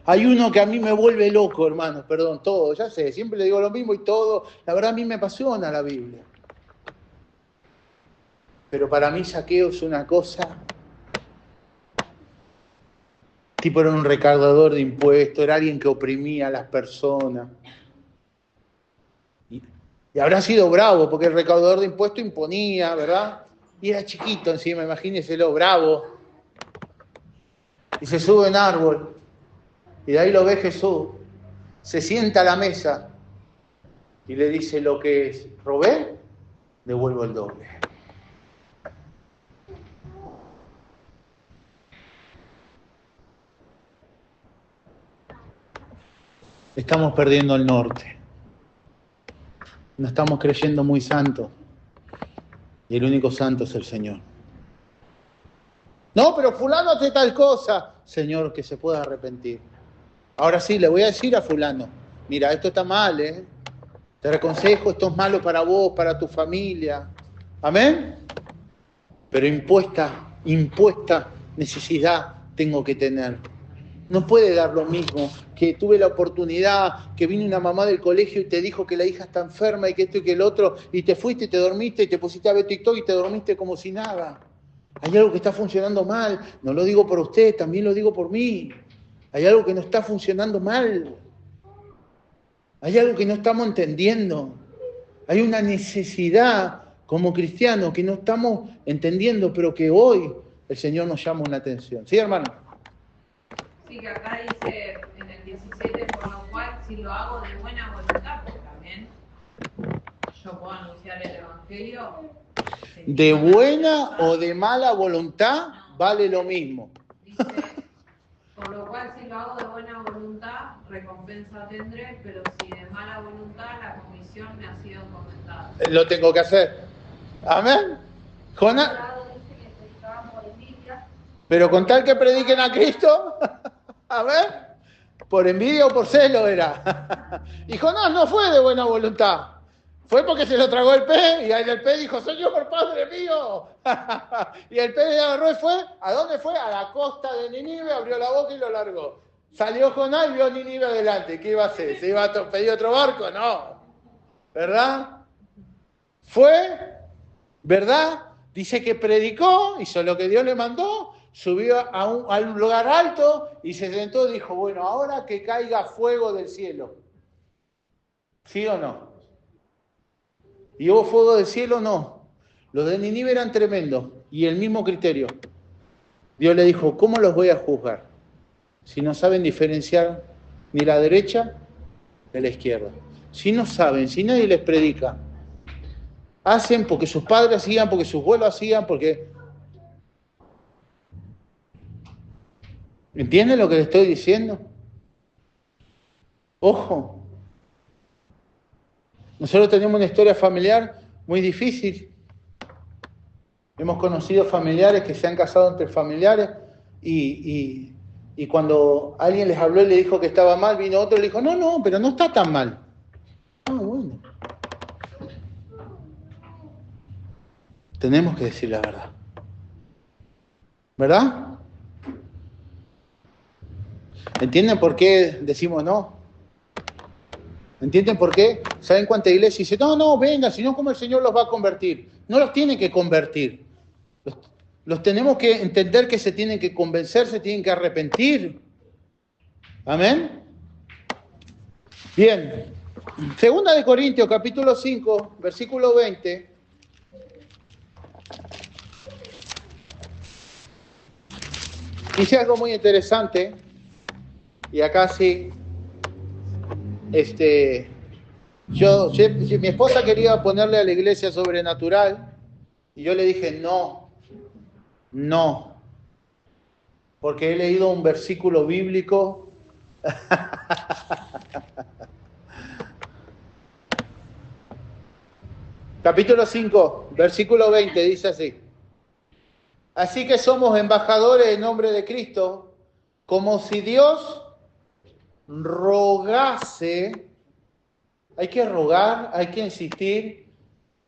hay uno que a mí me vuelve loco, hermano, perdón, todo, ya sé, siempre le digo lo mismo y todo, la verdad a mí me apasiona la Biblia. Pero para mí Zaqueo es una cosa, tipo era un recaudador de impuestos, era alguien que oprimía a las personas. Y habrá sido bravo, porque el recaudador de impuestos imponía, ¿verdad? Y era chiquito encima, imagínenselo, bravo. Y se sube en árbol. Y de ahí lo ve Jesús. Se sienta a la mesa. Y le dice, lo que robé, devuelvo el doble. Estamos perdiendo el norte. No estamos creyendo muy santos. Y el único santo es el Señor. No, pero fulano hace tal cosa. Señor, que se pueda arrepentir. Ahora sí, le voy a decir a fulano, mira, esto está mal, ¿eh? Te aconsejo, esto es malo para vos, para tu familia. ¿Amén? Pero impuesta necesidad tengo que tener. No puede dar lo mismo, que tuve la oportunidad, que vino una mamá del colegio y te dijo que la hija está enferma y que esto y que el otro, y te fuiste y te dormiste y te pusiste a ver TikTok y te dormiste como si nada. Hay algo que está funcionando mal, no lo digo por usted, también lo digo por mí. Hay algo que no está funcionando mal. Hay algo que no estamos entendiendo. Hay una necesidad como cristianos que no estamos entendiendo, pero que hoy el Señor nos llama una atención. ¿Sí, hermano? Sí, que acá dice en el 17, por lo cual, si lo hago de buena voluntad, pues también yo puedo anunciar el Evangelio. De buena o de mala voluntad vale lo mismo. Dice, por lo cual, si lo hago de buena voluntad, recompensa tendré, pero si de mala voluntad, la comisión me ha sido encomendada. Lo tengo que hacer. Amén. Jonás. Pero con tal que prediquen a Cristo, a ver, por envidia o por celo era. Y Jonás no fue de buena voluntad. Fue porque se lo tragó el pez y ahí el pez dijo, Señor, Padre mío. Y el pez le agarró y fue, ¿a dónde fue? A la costa de Nínive, abrió la boca y lo largó. Salió Jonás y vio a Nínive adelante. ¿Qué iba a hacer? ¿Se iba a pedir otro barco? No. ¿Verdad? Fue, ¿verdad? Dice que predicó, hizo lo que Dios le mandó, subió a un lugar alto y se sentó y dijo, bueno, ahora que caiga fuego del cielo. ¿Sí o no? ¿Y hubo fuego del cielo? No. Los de Nínive eran tremendos y el mismo criterio. Dios le dijo, ¿cómo los voy a juzgar? Si no saben diferenciar ni la derecha de la izquierda. Si no saben, si nadie les predica. Hacen porque sus padres hacían, porque sus abuelos hacían, porque... ¿Entienden lo que le estoy diciendo? Ojo. Nosotros tenemos una historia familiar muy difícil. Hemos conocido familiares que se han casado entre familiares y cuando alguien les habló y le dijo que estaba mal, vino otro y le dijo, no, pero no está tan mal. Ah, bueno. Tenemos que decir la verdad. ¿Verdad? ¿Entienden por qué decimos no? ¿Entienden por qué? ¿Saben cuánta iglesia dice, no, venga, si no, ¿cómo el Señor los va a convertir? No los tiene que convertir. los tenemos que entender que se tienen que convencer, se tienen que arrepentir. Amén. Bien. Segunda de Corintios, capítulo 5, versículo 20. Dice algo muy interesante. Y acá sí, mi esposa quería ponerle a la iglesia sobrenatural y yo le dije no, porque he leído un versículo bíblico. Capítulo 5, versículo 20, dice así: así que somos embajadores en nombre de Cristo, como si Dios rogase. Hay que rogar, hay que insistir,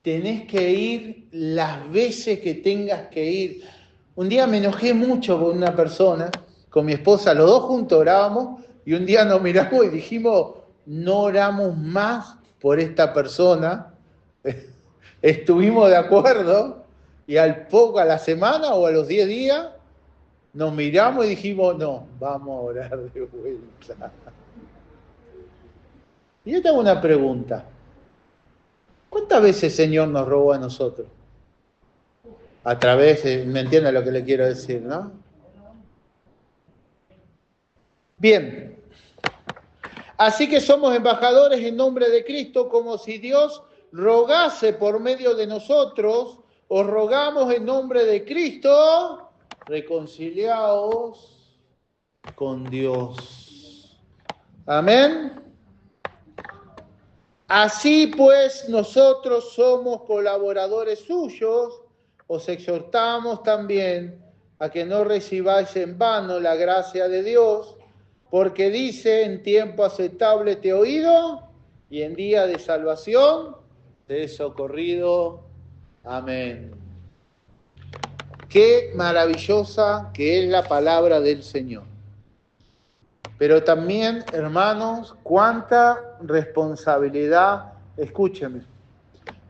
tenés que ir las veces que tengas que ir. Un día me enojé mucho con una persona, con mi esposa, los dos juntos orábamos, y un día nos miramos y dijimos, no oramos más por esta persona. Estuvimos de acuerdo, y a la semana o a los 10 días, nos miramos y dijimos, no, vamos a orar de vuelta. Y yo tengo una pregunta. ¿Cuántas veces el Señor nos robó a nosotros? A través, me entiende lo que le quiero decir, ¿no? Bien. Así que somos embajadores en nombre de Cristo, como si Dios rogase por medio de nosotros. Os rogamos en nombre de Cristo, reconciliaos con Dios. Amén. Así pues, nosotros somos colaboradores suyos, os exhortamos también a que no recibáis en vano la gracia de Dios, porque dice, en tiempo aceptable te he oído, y en día de salvación te he socorrido. Amén. Qué maravillosa que es la palabra del Señor. Pero también, hermanos, cuánta responsabilidad, escúcheme,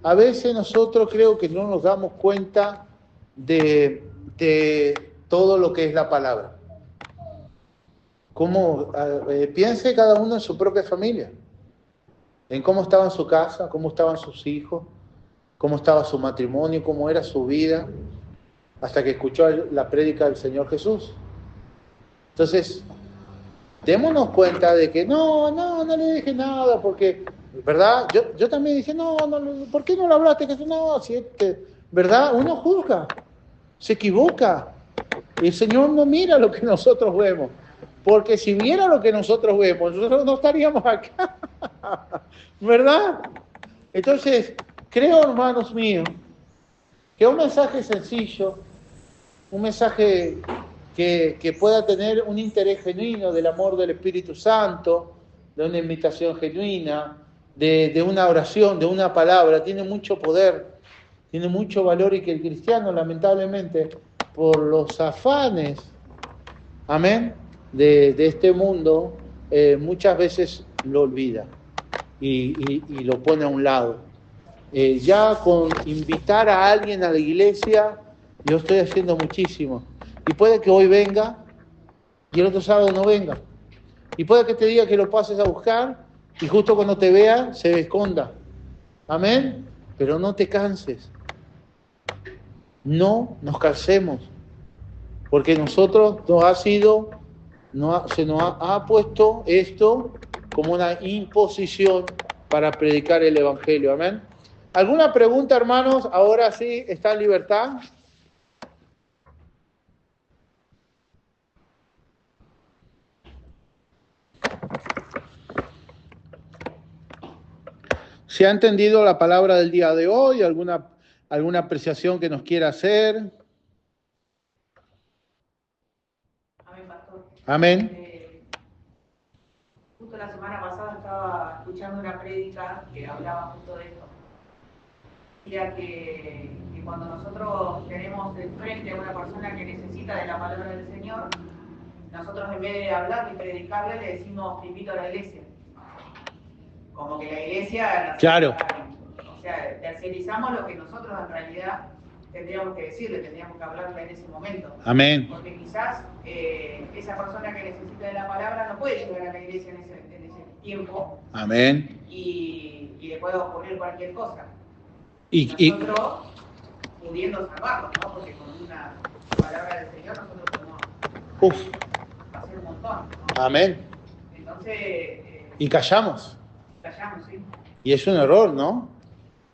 a veces nosotros creo que no nos damos cuenta de todo lo que es la palabra. Piense cada uno en su propia familia, en cómo estaba en su casa, cómo estaban sus hijos, cómo estaba su matrimonio, cómo era su vida, hasta que escuchó la prédica del Señor Jesús. Entonces, démonos cuenta de que no le dije nada, porque, ¿verdad? Yo también dije, no, ¿por qué no le hablaste? No, ¿verdad? Uno juzga, se equivoca. Y el Señor no mira lo que nosotros vemos, porque si viera lo que nosotros vemos, nosotros no estaríamos acá, ¿verdad? Entonces, creo, hermanos míos, que un mensaje sencillo, un mensaje que pueda tener un interés genuino del amor del Espíritu Santo, de una invitación genuina, de una oración, de una palabra, tiene mucho poder, tiene mucho valor, y que el cristiano, lamentablemente, por los afanes, amén, de este mundo, muchas veces lo olvida y lo pone a un lado. Ya con invitar a alguien a la iglesia, yo estoy haciendo muchísimo. Y puede que hoy venga y el otro sábado no venga. Y puede que te diga que lo pases a buscar y justo cuando te vea se esconda. Amén. Pero no te canses. No nos cansemos. Porque nosotros se nos ha puesto esto como una imposición para predicar el Evangelio. Amén. ¿Alguna pregunta, hermanos? Ahora sí, está en libertad. ¿Se ha entendido la palabra del día de hoy? ¿Alguna apreciación que nos quiera hacer? Amén, pastor. Amén. Justo la semana pasada estaba escuchando una prédica que hablaba justo de esto. Era que cuando nosotros tenemos de frente a una persona que necesita de la palabra del Señor, nosotros en vez de hablar y predicarle, le decimos, te invito a la iglesia. Como que la iglesia... Claro. O sea, tercerizamos lo que nosotros en realidad tendríamos que decirle, tendríamos que hablarle en ese momento. Amén. Porque quizás esa persona que necesita de la palabra no puede llegar a la iglesia en ese tiempo. Amén. Y le puede ocurrir cualquier cosa. Y nosotros pudiendo salvarlos, ¿no? Porque con una palabra del Señor nosotros podemos hacer un montón, ¿no? amén. Entonces... Y callamos. Callamos, sí. Y es un error, ¿no?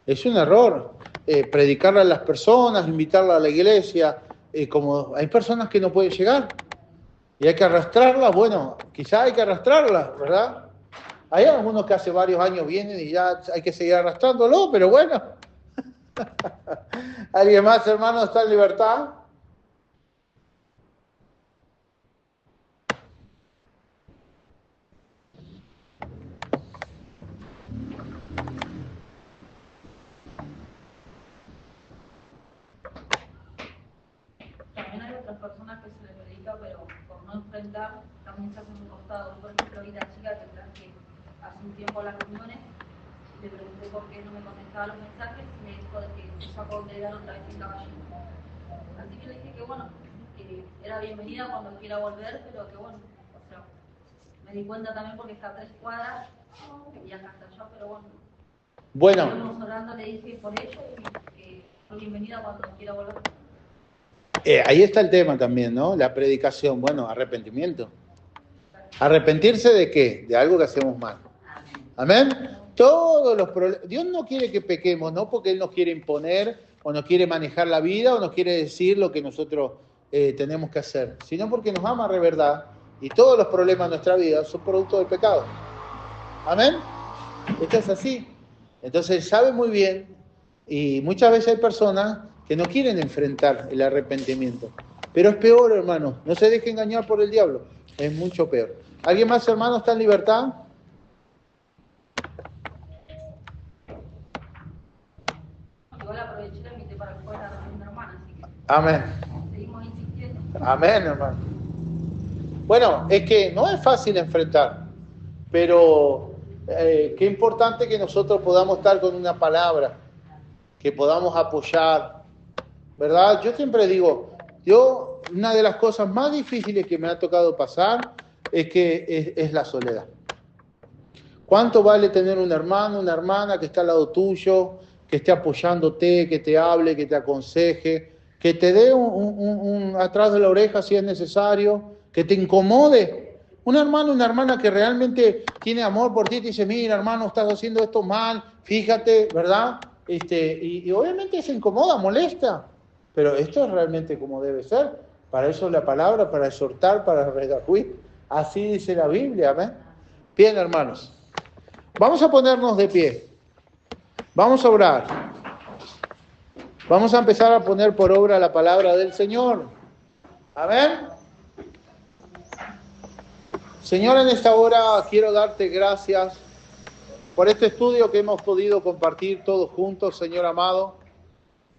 Es un error. Predicarle a las personas, invitarlas a la iglesia. Como hay personas que no pueden llegar y hay que arrastrarlas, bueno, quizás hay que arrastrarlas, ¿verdad? Hay algunos que hace varios años vienen y ya hay que seguir arrastrándolo, pero bueno. ¿Alguien más, hermano, está en libertad? También hay otras personas que se les predica, pero por no enfrentar, también se hacen un costado. Por ejemplo, vi la chica que traje hace un tiempo a las reuniones, le pregunté por qué no me contestaba los mensajes y me dijo de que empezó a congregar otra vez en Caballito. Así que le dije que bueno, que era bienvenida cuando quiera volver, pero que bueno, o sea, me di cuenta también porque está a 3 cuadras, que viaja hasta allá, pero bueno. Bueno. Estuvimos orando, le dije por ello y que fue bienvenida cuando quiera volver. Ahí está el tema también, ¿no? La predicación, bueno, arrepentimiento. ¿Arrepentirse de qué? De algo que hacemos mal. Amén. Todos los problemas. Dios no quiere que pequemos, no porque Él nos quiere imponer o nos quiere manejar la vida o nos quiere decir lo que nosotros tenemos que hacer, sino porque nos ama de verdad y todos los problemas de nuestra vida son producto del pecado. Amén. Esto es así. Entonces Él sabe muy bien y muchas veces hay personas que no quieren enfrentar el arrepentimiento. Pero es peor, hermano. No se deje engañar por el diablo. Es mucho peor. ¿Alguien más, hermano, está en libertad? Igual aproveché la invité para que fuera a mi hermana, así que Amén. seguimos insistiendo. Amén, hermano. Bueno, es que no es fácil enfrentar, pero qué importante que nosotros podamos estar con una palabra, que podamos apoyar, ¿verdad? Yo siempre digo, una de las cosas más difíciles que me ha tocado pasar es que es la soledad. ¿Cuánto vale tener un hermano, una hermana que está al lado tuyo, que esté apoyándote, que te hable, que te aconseje, que te dé un atrás de la oreja si es necesario, que te incomode? Un hermano, una hermana que realmente tiene amor por ti, te dice, mira, hermano, estás haciendo esto mal, fíjate, ¿verdad? Y obviamente se incomoda, molesta, pero esto es realmente como debe ser. Para eso es la palabra, para exhortar, para redarguir. Así dice la Biblia, ¿ven? Bien, hermanos. Vamos a ponernos de pie. Vamos a orar. Vamos a empezar a poner por obra la palabra del Señor. Amén. Señor, en esta hora quiero darte gracias por este estudio que hemos podido compartir todos juntos, Señor amado,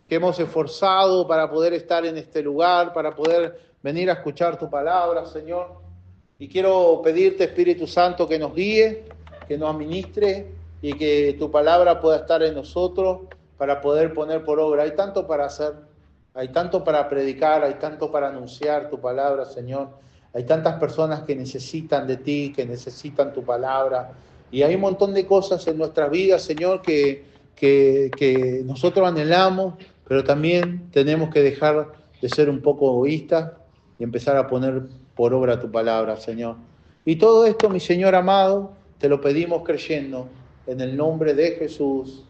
que hemos esforzado para poder estar en este lugar, para poder venir a escuchar tu palabra, Señor. Y quiero pedirte, Espíritu Santo, que nos guíe, que nos administre y que tu palabra pueda estar en nosotros para poder poner por obra. Hay tanto para hacer, hay tanto para predicar, hay tanto para anunciar tu palabra, Señor. Hay tantas personas que necesitan de ti, que necesitan tu palabra. Y hay un montón de cosas en nuestras vidas, Señor, que nosotros anhelamos, pero también tenemos que dejar de ser un poco egoístas y empezar a poner por obra tu palabra, Señor. Y todo esto, mi Señor amado, te lo pedimos creyendo en el nombre de Jesús.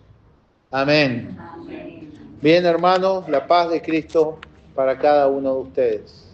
Amén. Amén. Bien, hermanos, la paz de Cristo para cada uno de ustedes.